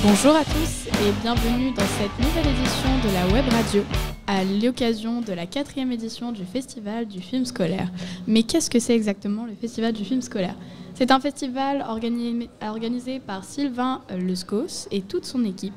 Bonjour à tous et bienvenue dans cette nouvelle édition de la Web Radio à l'occasion de la 4e édition du Festival du film scolaire. Mais qu'est-ce que c'est exactement le Festival du film scolaire ? C'est un festival organisé par Sylvain Lescos et toute son équipe.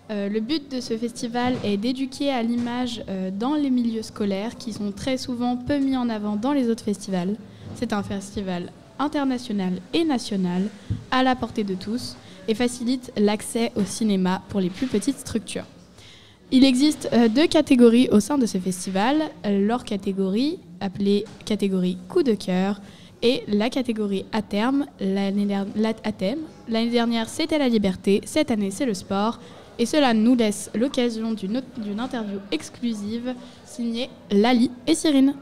Le but de ce festival est d'éduquer à l'image dans les milieux scolaires qui sont très souvent peu mis en avant dans les autres festivals. C'est un festival international et national à la portée de tous et facilite l'accès au cinéma pour les plus petites structures. Il existe 2 catégories au sein de ce festival, leur catégorie appelée catégorie coup de cœur et la catégorie à thème. L'année dernière c'était la liberté, cette année c'est le sport et cela nous laisse l'occasion d'une interview exclusive signée Lali et Cyrine.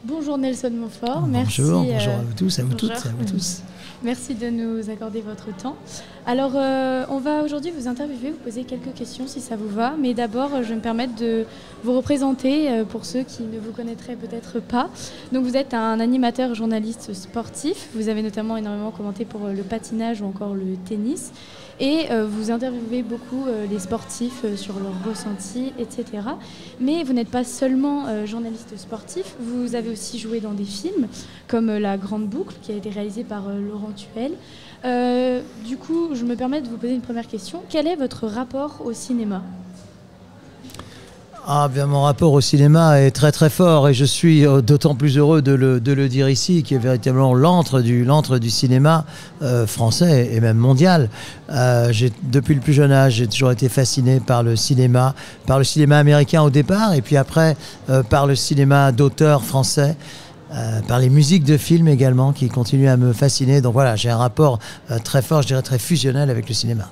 Bonjour Nelson Montfort, merci. Bonjour à vous tous, à vous toutes, à vous tous. Merci de nous accorder votre temps. Alors, on va aujourd'hui vous interviewer, vous poser quelques questions si ça vous va. Mais d'abord, je vais me permettre de vous représenter pour ceux qui ne vous connaîtraient peut-être pas. Donc, vous êtes un animateur journaliste sportif. Vous avez notamment énormément commenté pour le patinage ou encore le tennis. Et vous interviewez beaucoup les sportifs sur leurs ressentis, etc. Mais vous n'êtes pas seulement journaliste sportif, vous avez aussi joué dans des films comme La Grande Boucle, qui a été réalisé par Laurent Tuel. Du coup, je me permets de vous poser une première question. Quel est votre rapport au cinéma ? Ah bien, mon rapport au cinéma est très très fort et je suis d'autant plus heureux de le dire ici, qui est véritablement l'antre du cinéma français et même mondial. Depuis le plus jeune âge, j'ai toujours été fasciné par le cinéma américain au départ et puis après par le cinéma d'auteur français. Par les musiques de films également qui continuent à me fasciner. Donc voilà, j'ai un rapport très fort, je dirais très fusionnel avec le cinéma.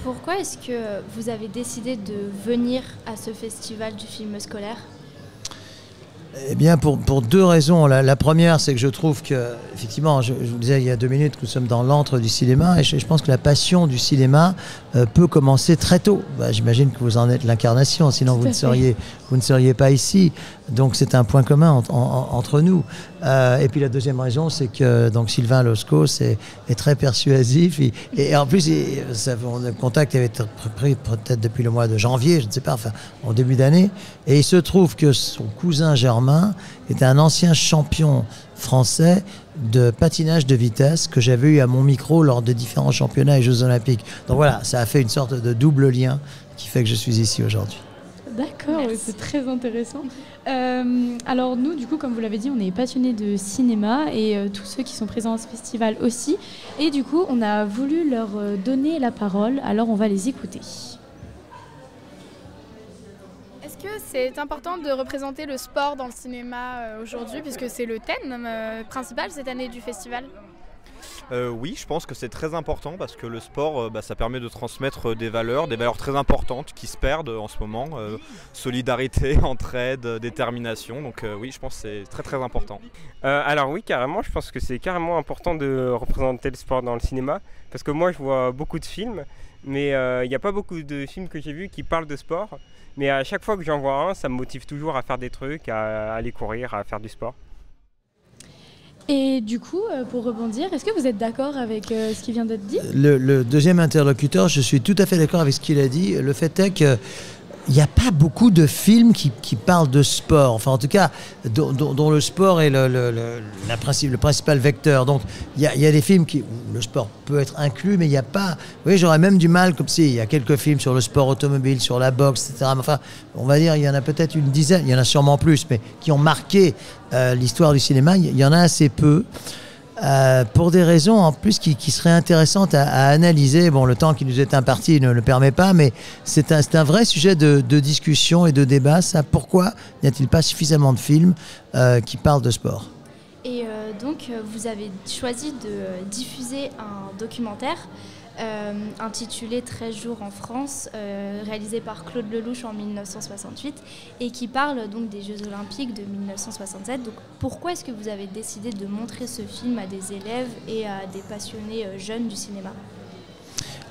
Pourquoi est-ce que vous avez décidé de venir à ce festival du film scolaire ? Eh bien, pour 2 raisons. La première, c'est que je trouve que, effectivement, je vous disais il y a 2 minutes que nous sommes dans l'antre du cinéma et je pense que la passion du cinéma peut commencer très tôt. J'imagine que vous en êtes l'incarnation, sinon vous ne seriez pas ici. Donc c'est un point commun entre nous. Et puis la deuxième raison, c'est que donc Sylvain Lescos est très persuasif. Et en plus, le contact avait été pris peut-être depuis le mois de janvier, je ne sais pas, enfin en début d'année. Et il se trouve que son cousin Germain est un ancien champion français de patinage de vitesse que j'avais eu à mon micro lors de différents championnats et Jeux Olympiques. Donc voilà, ça a fait une sorte de double lien qui fait que je suis ici aujourd'hui. D'accord, c'est très intéressant. Alors nous, du coup, comme vous l'avez dit, on est passionnés de cinéma et tous ceux qui sont présents à ce festival aussi. Et du coup, on a voulu leur donner la parole, alors on va les écouter. Est-ce que c'est important de représenter le sport dans le cinéma aujourd'hui, puisque c'est le thème principal cette année du festival ? Oui, je pense que c'est très important parce que le sport, ça permet de transmettre des valeurs très importantes qui se perdent en ce moment. Solidarité, entraide, détermination. Donc oui, je pense que c'est très très important. Alors oui, carrément, je pense que c'est carrément important de représenter le sport dans le cinéma. Parce que moi, je vois beaucoup de films, mais il n'y a pas beaucoup de films que j'ai vus qui parlent de sport. Mais à chaque fois que j'en vois un, ça me motive toujours à faire des trucs, à aller courir, à faire du sport. Et du coup, pour rebondir, est-ce que vous êtes d'accord avec ce qui vient d'être dit ? Le deuxième interlocuteur, je suis tout à fait d'accord avec ce qu'il a dit. Le fait est que il n'y a pas beaucoup de films qui parlent de sport, enfin en tout cas dont le sport est le principal vecteur. Donc il y a des films où le sport peut être inclus, mais il n'y a pas... Oui, j'aurais même du mal, comme si il y a quelques films sur le sport automobile, sur la boxe, etc. Mais enfin, on va dire il y en a peut-être une dizaine, il y en a sûrement plus, mais qui ont marqué l'histoire du cinéma, il y en a assez peu. Pour des raisons en plus qui seraient intéressantes à analyser. Bon, le temps qui nous est imparti ne le permet pas, mais c'est un vrai sujet de discussion et de débat. Ça, pourquoi n'y a-t-il pas suffisamment de films qui parlent de sport ? Et donc, vous avez choisi de diffuser un documentaire intitulé 13 jours en France, réalisé par Claude Lelouch en 1968 et qui parle donc des Jeux Olympiques de 1967. Donc, pourquoi est-ce que vous avez décidé de montrer ce film à des élèves et à des passionnés jeunes du cinéma ?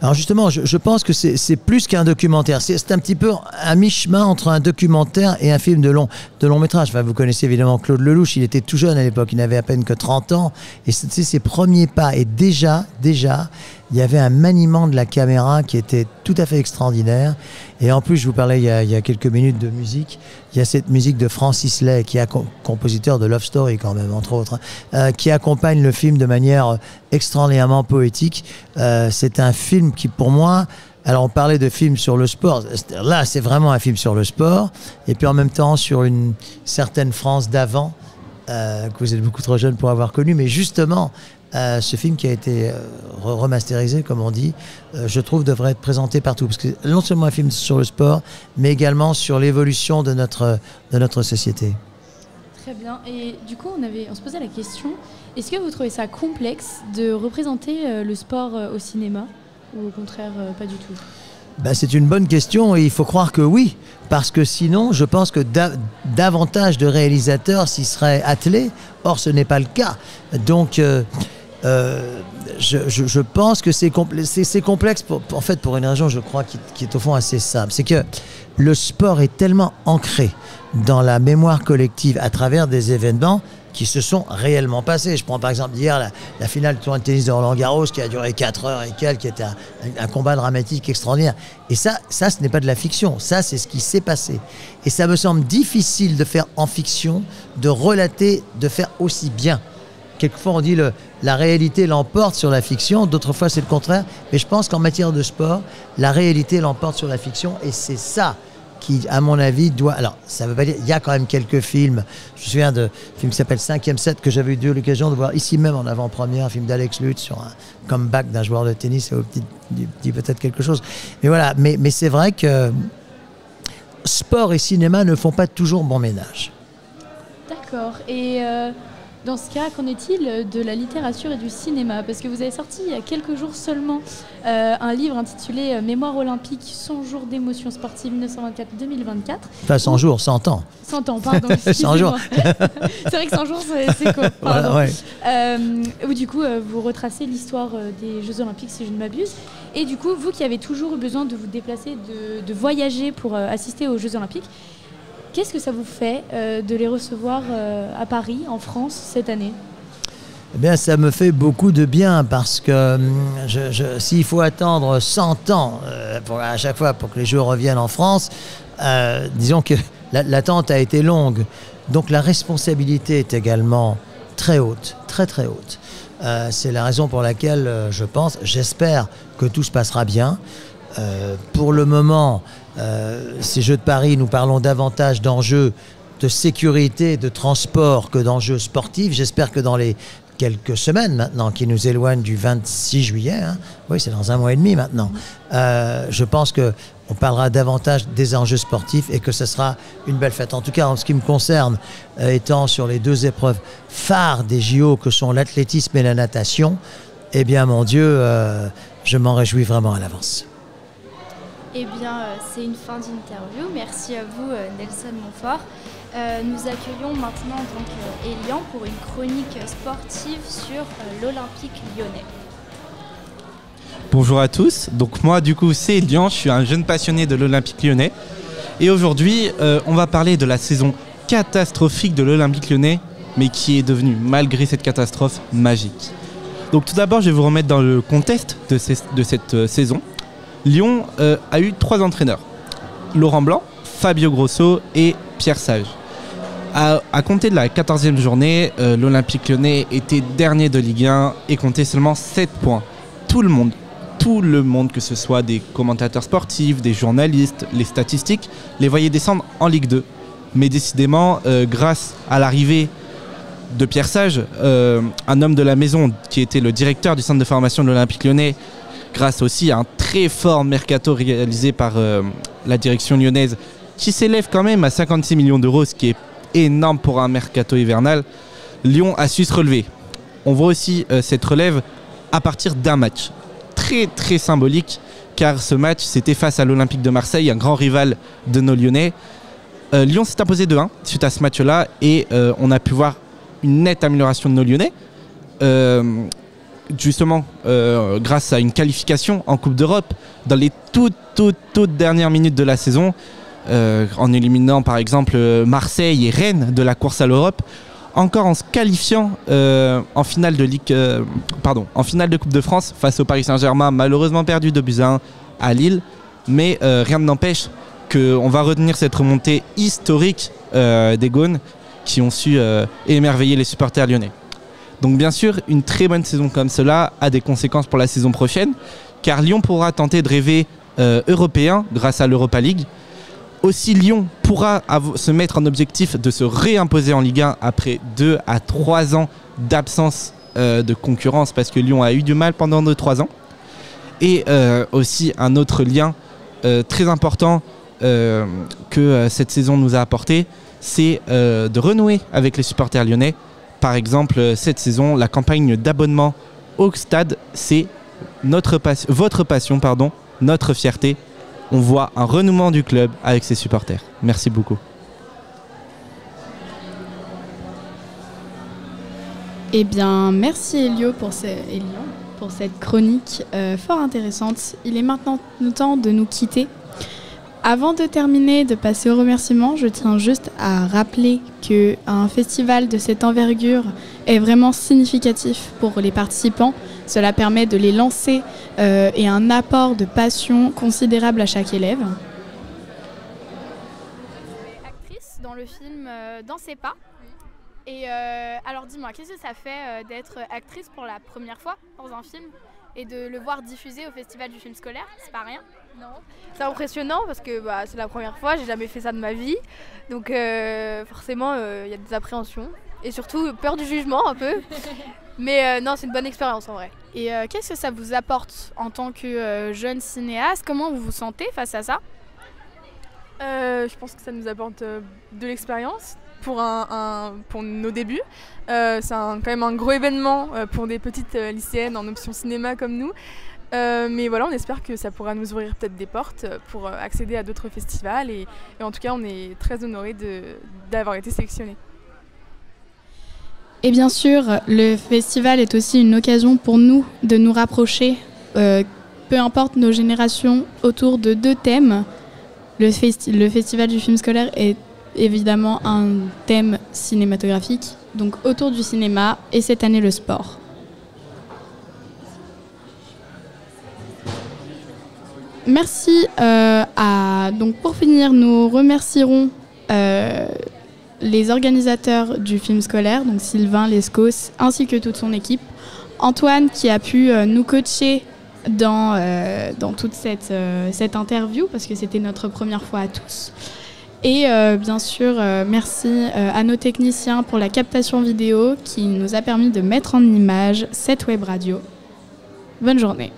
Alors justement, je pense que c'est plus qu'un documentaire. C'est un petit peu à mi-chemin entre un documentaire et un film de long métrage. Enfin, vous connaissez évidemment Claude Lelouch, il était tout jeune à l'époque, il n'avait à peine que 30 ans. Et c'était ses premiers pas. Et déjà, il y avait un maniement de la caméra qui était tout à fait extraordinaire. Et en plus, je vous parlais il y a quelques minutes de musique. Il y a cette musique de Francis Lai, qui est compositeur de Love Story quand même, entre autres, qui accompagne le film de manière extraordinairement poétique. C'est un film qui, pour moi... Alors, on parlait de films sur le sport. Là, c'est vraiment un film sur le sport. Et puis, en même temps, sur une certaine France d'avant, que vous êtes beaucoup trop jeune pour avoir connu. Mais justement... ce film qui a été remasterisé, comme on dit, je trouve devrait être présenté partout. Parce que non seulement un film sur le sport, mais également sur l'évolution de notre société. Très bien. Et du coup, on se posait la question, est-ce que vous trouvez ça complexe de représenter le sport au cinéma ou au contraire pas du tout ? C'est une bonne question et il faut croire que oui, parce que sinon, je pense que davantage de réalisateurs s'y seraient attelés. Or, ce n'est pas le cas. Donc, je pense que c'est complexe en fait pour une raison, je crois, qui est au fond assez simple. C'est que le sport est tellement ancré dans la mémoire collective à travers des événements qui se sont réellement passés. Je prends par exemple hier la finale du tournoi de tennis de Roland-Garros qui a duré 4 heures et quelques, qui était un combat dramatique extraordinaire. Et ça, ce n'est pas de la fiction. Ça, c'est ce qui s'est passé. Et ça me semble difficile de faire en fiction, de relater, de faire aussi bien. Quelquefois, on dit la réalité l'emporte sur la fiction. D'autres fois, c'est le contraire. Mais je pense qu'en matière de sport, la réalité l'emporte sur la fiction. Et c'est ça qui, à mon avis, doit... Alors, ça veut pas dire... Il y a quand même quelques films. Je me souviens d'un film qui s'appelle 5e set que j'avais eu l'occasion de voir ici même en avant-première, un film d'Alex Lutz sur un comeback d'un joueur de tennis. Ça vous dit peut-être quelque chose. Mais voilà. Mais c'est vrai que sport et cinéma ne font pas toujours bon ménage. D'accord. Et dans ce cas, qu'en est-il de la littérature et du cinéma ? Parce que vous avez sorti il y a quelques jours seulement un livre intitulé Mémoire olympique, 100 jours d'émotions sportives 1924-2024. Enfin, 100 jours, 100 ans. 100 ans, pardon. 100 jours. C'est vrai que 100 jours, c'est quoi ? Pardon. Voilà, ouais. Où du coup, vous retracez l'histoire des Jeux Olympiques, si je ne m'abuse. Et du coup, vous qui avez toujours eu besoin de vous déplacer, de voyager pour assister aux Jeux Olympiques, qu'est-ce que ça vous fait de les recevoir à Paris, en France, cette année ? Eh bien, ça me fait beaucoup de bien parce que s'il faut attendre 100 ans à chaque fois pour que les Jeux reviennent en France, disons que l'attente a été longue. Donc la responsabilité est également très haute, très très haute. C'est la raison pour laquelle j'espère que tout se passera bien. Pour le moment, ces Jeux de Paris, nous parlons davantage d'enjeux de sécurité, de transport que d'enjeux sportifs. J'espère que dans les quelques semaines maintenant qui nous éloignent du 26 juillet, oui, c'est dans 1 mois et demi maintenant, je pense qu'on parlera davantage des enjeux sportifs et que ce sera une belle fête. En tout cas, en ce qui me concerne, étant sur les 2 épreuves phares des JO que sont l'athlétisme et la natation, eh bien, mon Dieu, je m'en réjouis vraiment à l'avance. Eh bien, c'est une fin d'interview. Merci à vous, Nelson Montfort. Nous accueillons maintenant donc Elian pour une chronique sportive sur l'Olympique lyonnais. Bonjour à tous. Donc moi, du coup, c'est Elian. Je suis un jeune passionné de l'Olympique lyonnais. Et aujourd'hui, on va parler de la saison catastrophique de l'Olympique lyonnais, mais qui est devenue, malgré cette catastrophe, magique. Donc tout d'abord, je vais vous remettre dans le contexte de cette saison. Lyon a eu 3 entraîneurs, Laurent Blanc, Fabio Grosso et Pierre Sage. À compter de la 14e journée, l'Olympique lyonnais était dernier de Ligue 1 et comptait seulement 7 points. Tout le monde, que ce soit des commentateurs sportifs, des journalistes, les statistiques, les voyaient descendre en Ligue 2. Mais décidément, grâce à l'arrivée de Pierre Sage, un homme de la maison qui était le directeur du centre de formation de l'Olympique lyonnais, grâce aussi à un très fort mercato réalisé par la direction lyonnaise, qui s'élève quand même à 56 millions d'euros, ce qui est énorme pour un mercato hivernal, Lyon a su se relever. On voit aussi cette relève à partir d'un match très très symbolique, car ce match c'était face à l'Olympique de Marseille, un grand rival de nos Lyonnais. Lyon s'est imposé 2-1 suite à ce match-là et on a pu voir une nette amélioration de nos Lyonnais. justement, grâce à une qualification en Coupe d'Europe, dans les toutes dernières minutes de la saison, en éliminant par exemple Marseille et Rennes de la course à l'Europe, encore en se qualifiant en finale de Coupe de France face au Paris Saint-Germain, malheureusement perdu 2-1 à Lille, mais rien ne n'empêche qu'on va retenir cette remontée historique des Gaunes qui ont su émerveiller les supporters lyonnais. Donc bien sûr, une très bonne saison comme cela a des conséquences pour la saison prochaine, car Lyon pourra tenter de rêver européen grâce à l'Europa League. Aussi, Lyon pourra se mettre en objectif de se réimposer en Ligue 1 après 2 à 3 ans d'absence de concurrence, parce que Lyon a eu du mal pendant 2-3 ans. Et aussi un autre lien très important que cette saison nous a apporté, c'est de renouer avec les supporters lyonnais. Par exemple, cette saison, la campagne d'abonnement au stade, c'est votre passion, notre fierté. On voit un renouement du club avec ses supporters. Merci beaucoup. Eh bien, merci Elio pour cette chronique fort intéressante. Il est maintenant temps de nous quitter. Avant de terminer, de passer aux remerciements, je tiens juste à rappeler qu'un festival de cette envergure est vraiment significatif pour les participants. Cela permet de les lancer et un apport de passion considérable à chaque élève. Actrice dans le film Dans ses pas. Et alors dis-moi, qu'est-ce que ça fait d'être actrice pour la première fois dans un film et de le voir diffusé au Festival du film scolaire? C'est pas rien? Non. C'est impressionnant parce que c'est la première fois, j'ai jamais fait ça de ma vie. Donc forcément, il y a des appréhensions et surtout peur du jugement un peu. Mais non, c'est une bonne expérience en vrai. Et qu'est-ce que ça vous apporte en tant que jeune cinéaste? Comment vous vous sentez face à ça? Je pense que ça nous apporte de l'expérience pour nos débuts. C'est quand même un gros événement pour des petites lycéennes en option cinéma comme nous. Mais voilà, on espère que ça pourra nous ouvrir peut-être des portes pour accéder à d'autres festivals. Et en tout cas, on est très honorés d'avoir été sélectionnés. Et bien sûr, le festival est aussi une occasion pour nous de nous rapprocher, peu importe nos générations, autour de 2 thèmes. Le festival du film scolaire est évidemment un thème cinématographique, donc autour du cinéma, et cette année le sport. Merci. Donc pour finir, nous remercierons les organisateurs du film scolaire, donc Sylvain Lescos, ainsi que toute son équipe. Antoine qui a pu nous coacher dans toute cette interview, parce que c'était notre première fois à tous. Et bien sûr, merci à nos techniciens pour la captation vidéo qui nous a permis de mettre en image cette web radio. Bonne journée.